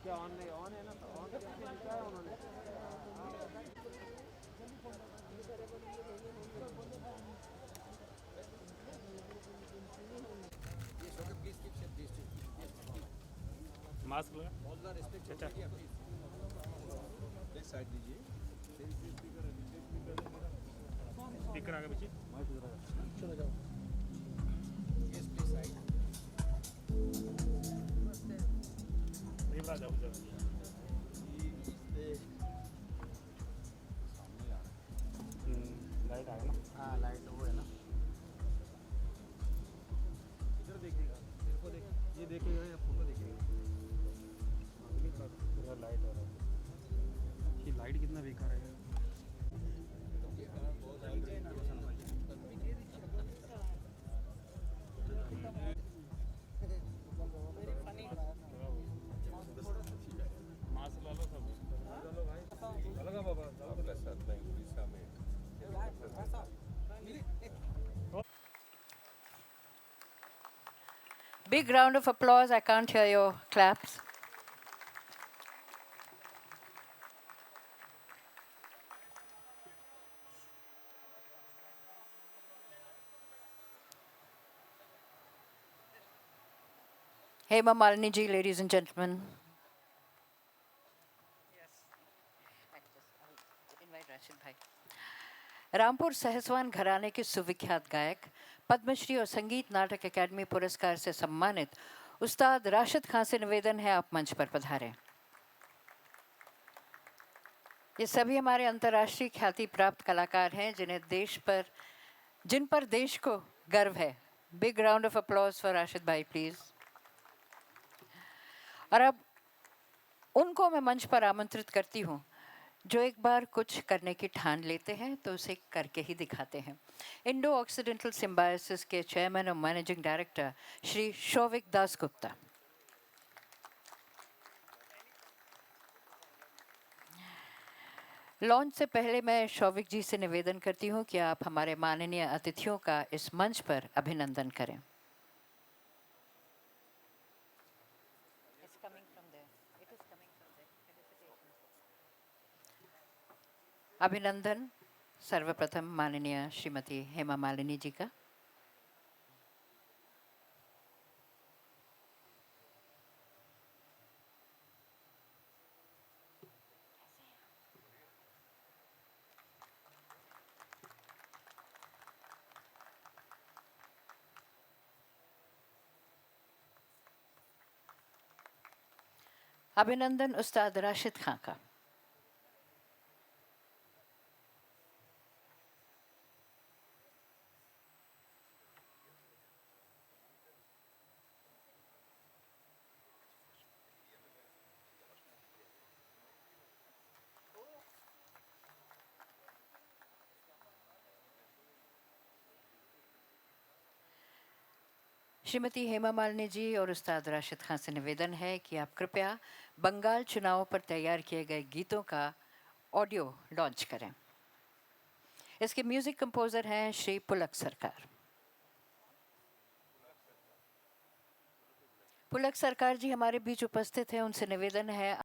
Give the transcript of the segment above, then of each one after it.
क्या ऑन नहीं ऑन है ना तो ऑन करके दिखाया उन्होंने मास्क लगा चाचा साइड दीजिए स्पीकर आगे पीछे चलो जाओ नहीं जाओ जाओ लाइट आ गया ना हाँ लाइट वो है ना इधर देखिएगा मेरे को देख ये देखेगा या फोटो देखेगा इधर लाइट हो रहा है ये लाइट कितना बेकार है मास्क ला लो सब लगा बाबा आपल्या साथला उड़ीसा में Big round of applause. I can't hear your claps. Hema Malini ji, ladies and gentlemen. Rampur Sahaswan घराने के सुविख्यात गायक पद्मश्री और संगीत नाटक अकादमी पुरस्कार से सम्मानित उस्ताद राशिद खान से निवेदन है आप मंच पर पधारें। ये सभी हमारे अंतर्राष्ट्रीय ख्याति प्राप्त कलाकार हैं जिन पर देश को गर्व है। Big round of applause for Rashid भाई प्लीज। और अब उनको मैं मंच पर आमंत्रित करती हूँ जो एक बार कुछ करने की ठान लेते हैं तो उसे करके ही दिखाते हैं। इंडो ऑक्सीडेंटल सिम्बायोसिस के चेयरमैन और managing director Shri Showik Das Gupta. Launch से पहले मैं शौविक जी से निवेदन करती हूँ कि आप हमारे माननीय अतिथियों का इस मंच पर अभिनंदन करें। अभिनंदन सर्वप्रथम माननीय श्रीमती हेमा मालिनी जी का। अभिनंदन उस्ताद राशिद खान का। श्रीमती हेमा मालिनी जी और उस्ताद राशिद खान से निवेदन है कि आप कृपया बंगाल चुनाव पर तैयार किए गए गीतों का ऑडियो लॉन्च करें। इसके म्यूजिक कंपोजर हैं श्री पुलक सरकार। पुलक सरकार जी हमारे बीच उपस्थित हैं, उनसे निवेदन है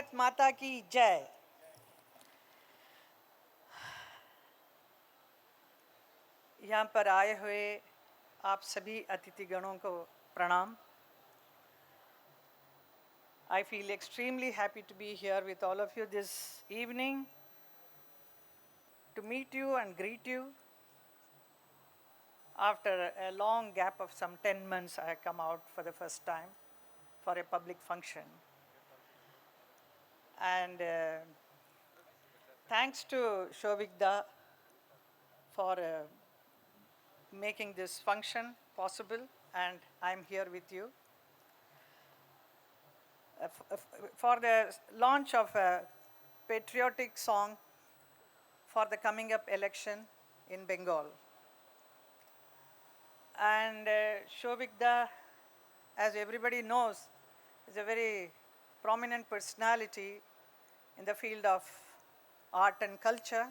भारत माता की जय। यहाँ पर आए हुए आप सभी अतिथिगणों को प्रणाम। I feel extremely happy to be here with all of you this evening to meet you and greet you. After a long gap of some 10 months, I come out for the first time for a public function. And thanks to Shovikda for making this function possible, and I'm here with you. For the launch of a patriotic song for the coming up election in Bengal. And Shovikda, as everybody knows, is a very prominent personality in the field of art and culture.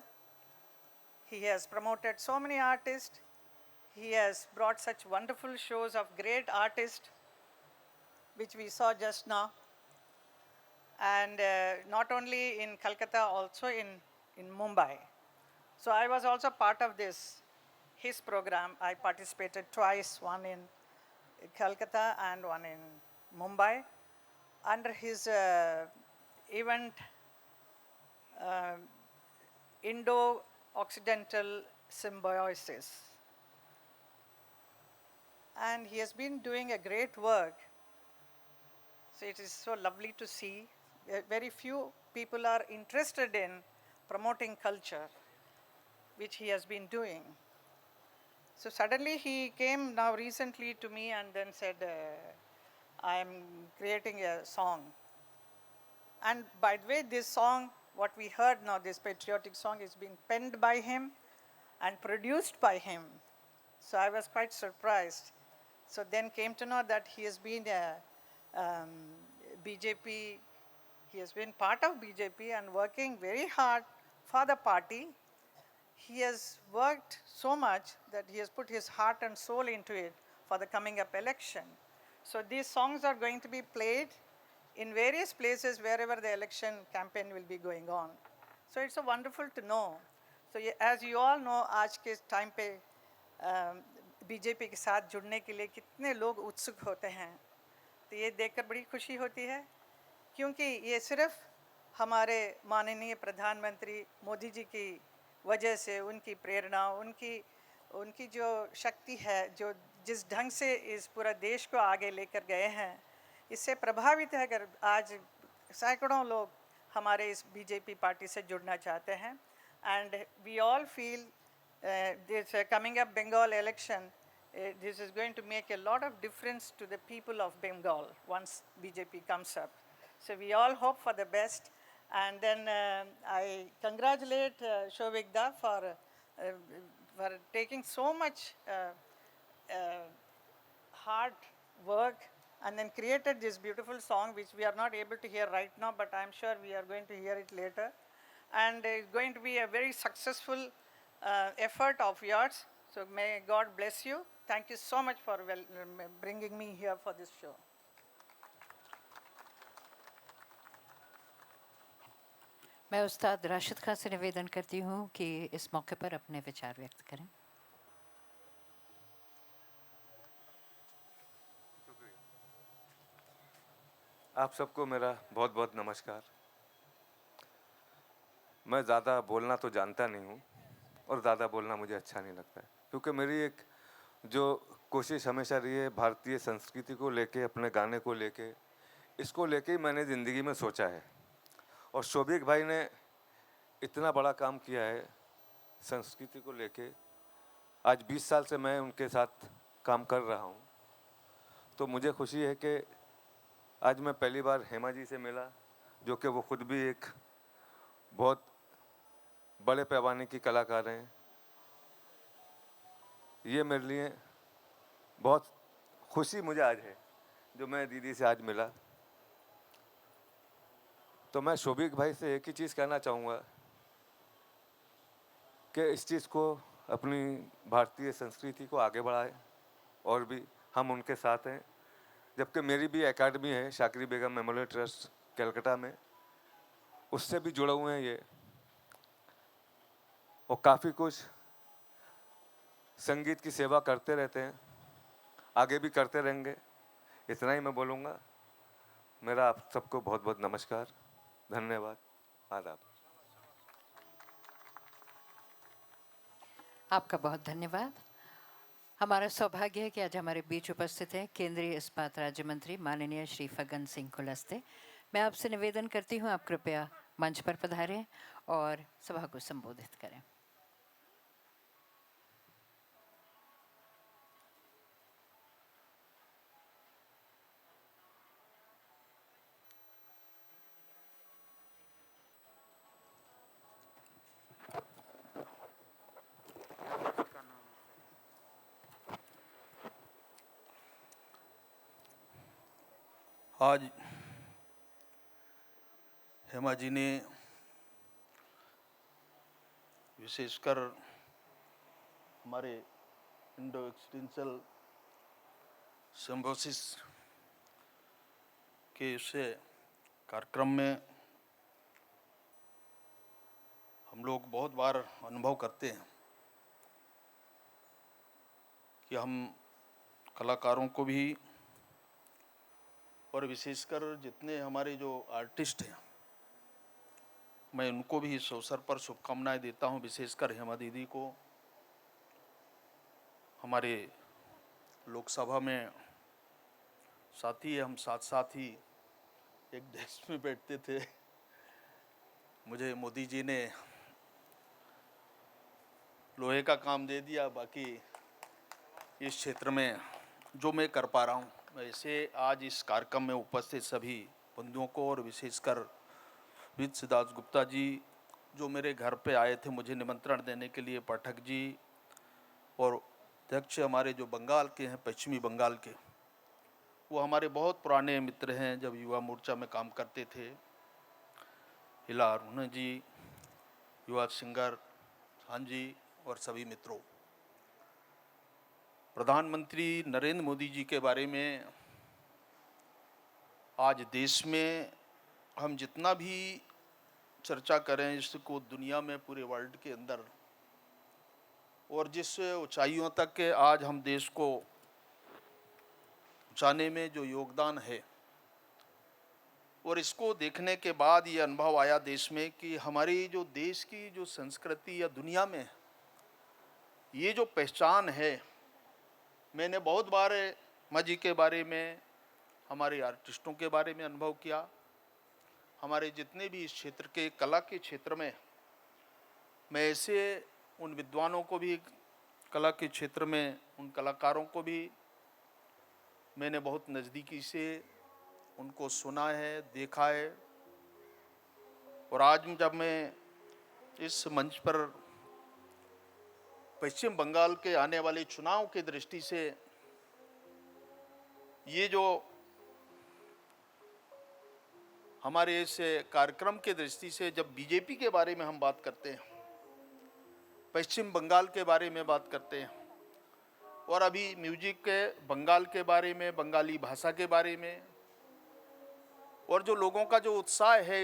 He has promoted so many artists. He has brought such wonderful shows of great artists, which we saw just now. And not only in Calcutta, also in Mumbai. So I was also part of his program. I participated twice, one in Calcutta and one in Mumbai, under his event Indo-Occidental Symbiosis. And he has been doing a great work. So it is so lovely to see. Very few people are interested in promoting culture, which he has been doing. So suddenly he came now recently to me and then said, I'm creating a song. And by the way, this song, what we heard now, this patriotic song, is being penned by him and produced by him. So I was quite surprised. So then came to know that he has been a BJP, he has been part of BJP and working very hard for the party. He has worked so much that he has put his heart and soul into it for the coming up election. So these songs are going to be played in various places wherever the election campaign will be going on. So it's so wonderful to know. So as you all know, आज के time पे BJP के साथ जुड़ने के लिए कितने लोग उत्सुक होते हैं, तो ये देखकर बड़ी खुशी होती है, क्योंकि ये सिर्फ हमारे माननीय प्रधानमंत्री मोदी जी की वजह से, उनकी प्रेरणा, उनकी जो शक्ति है, जो जिस ढंग से इस पूरा देश को आगे लेकर गए हैं, इससे प्रभावित है अगर आज सैकड़ों लोग हमारे इस बीजेपी पार्टी से जुड़ना चाहते हैं. And we all feel this coming up Bengal election, this is going to make a lot of difference to the people of Bengal once BJP comes up. So we all hope for the best. And then I congratulate Shovikda for taking so much hard work and then created this beautiful song, which we are not able to hear right now, but I'm sure we are going to hear it later. And it's going to be a very successful effort of yours. So may God bless you. Thank you so much for bringing me here for this show. मैं उस्ताद राशिद खान से निवेदन करती हूँ कि इस मौके पर अपने विचार व्यक्त करें. आप सबको मेरा बहुत बहुत नमस्कार. मैं ज़्यादा बोलना तो जानता नहीं हूँ और ज़्यादा बोलना मुझे अच्छा नहीं लगता है, क्योंकि मेरी एक जो कोशिश हमेशा रही है भारतीय संस्कृति को लेके, अपने गाने को लेके, इसको लेके ही मैंने ज़िंदगी में सोचा है. और शोभिक भाई ने इतना बड़ा काम किया है संस्कृति को लेके. आज 20 साल से मैं उनके साथ काम कर रहा हूँ, तो मुझे खुशी है कि आज मैं पहली बार हेमा जी से मिला, जो कि वो खुद भी एक बहुत बड़े पैमाने की कलाकार हैं. ये मेरे लिए बहुत खुशी मुझे आज है जो मैं दीदी से आज मिला. तो मैं शोभिक भाई से एक ही चीज़ कहना चाहूँगा कि इस चीज़ को, अपनी भारतीय संस्कृति को आगे बढ़ाए, और भी हम उनके साथ हैं. जबकि मेरी भी एकेडमी है शाकरी बेगम मेमोरियल ट्रस्ट कलकत्ता में, उससे भी जुड़े हुए हैं ये, और काफ़ी कुछ संगीत की सेवा करते रहते हैं, आगे भी करते रहेंगे। इतना ही मैं बोलूँगा। मेरा आप सबको बहुत बहुत नमस्कार, धन्यवाद, आदाब। आपका बहुत धन्यवाद। हमारा सौभाग्य है कि आज हमारे बीच उपस्थित हैं केंद्रीय इस्पात राज्य मंत्री माननीय श्री फग्गन सिंह कुलस्ते। मैं आपसे निवेदन करती हूँ, आप कृपया मंच पर पधारें और सभा को संबोधित करें। आज हेमा जी ने विशेषकर हमारे इंडो एक्सटेंशल सिम्बोसिस के इस कार्यक्रम में हम लोग बहुत बार अनुभव करते हैं कि हम कलाकारों को भी और विशेषकर जितने हमारे जो आर्टिस्ट हैं, मैं उनको भी इस अवसर पर शुभकामनाएं देता हूं। विशेषकर हेमा दीदी को हमारे लोकसभा में साथी है, हम साथ साथ ही एक डेस्क में बैठते थे। मुझे मोदी जी ने लोहे का काम दे दिया, बाकी इस क्षेत्र में जो मैं कर पा रहा हूँ, वैसे आज इस कार्यक्रम में उपस्थित सभी बंधुओं को और विशेषकर वित्त दास गुप्ता जी जो मेरे घर पे आए थे मुझे निमंत्रण देने के लिए, पाठक जी और अध्यक्ष हमारे जो बंगाल के हैं, पश्चिमी बंगाल के, वो हमारे बहुत पुराने मित्र हैं, जब युवा मोर्चा में काम करते थे। हिला अरुणा जी, युवा सिंगर खान जी और सभी मित्रों, प्रधानमंत्री नरेंद्र मोदी जी के बारे में आज देश में हम जितना भी चर्चा करें, इसको दुनिया में पूरे वर्ल्ड के अंदर और जिस ऊंचाइयों तक के आज हम देश को पहुंचाने में जो योगदान है, और इसको देखने के बाद ये अनुभव आया देश में कि हमारी जो देश की जो संस्कृति या दुनिया में ये जो पहचान है, मैंने बहुत बार हेमा जी के बारे में, हमारे आर्टिस्टों के बारे में अनुभव किया। हमारे जितने भी इस क्षेत्र के कला के क्षेत्र में, मैं ऐसे उन विद्वानों को भी, कला के क्षेत्र में उन कलाकारों को भी मैंने बहुत नज़दीकी से उनको सुना है, देखा है। और आज जब मैं इस मंच पर पश्चिम बंगाल के आने वाले चुनाव की दृष्टि से ये जो हमारे इस कार्यक्रम के दृष्टि से जब बीजेपी के बारे में हम बात करते हैं, पश्चिम बंगाल के बारे में बात करते हैं, और अभी म्यूजिक के बंगाल के बारे में, बंगाली भाषा के बारे में, और जो लोगों का जो उत्साह है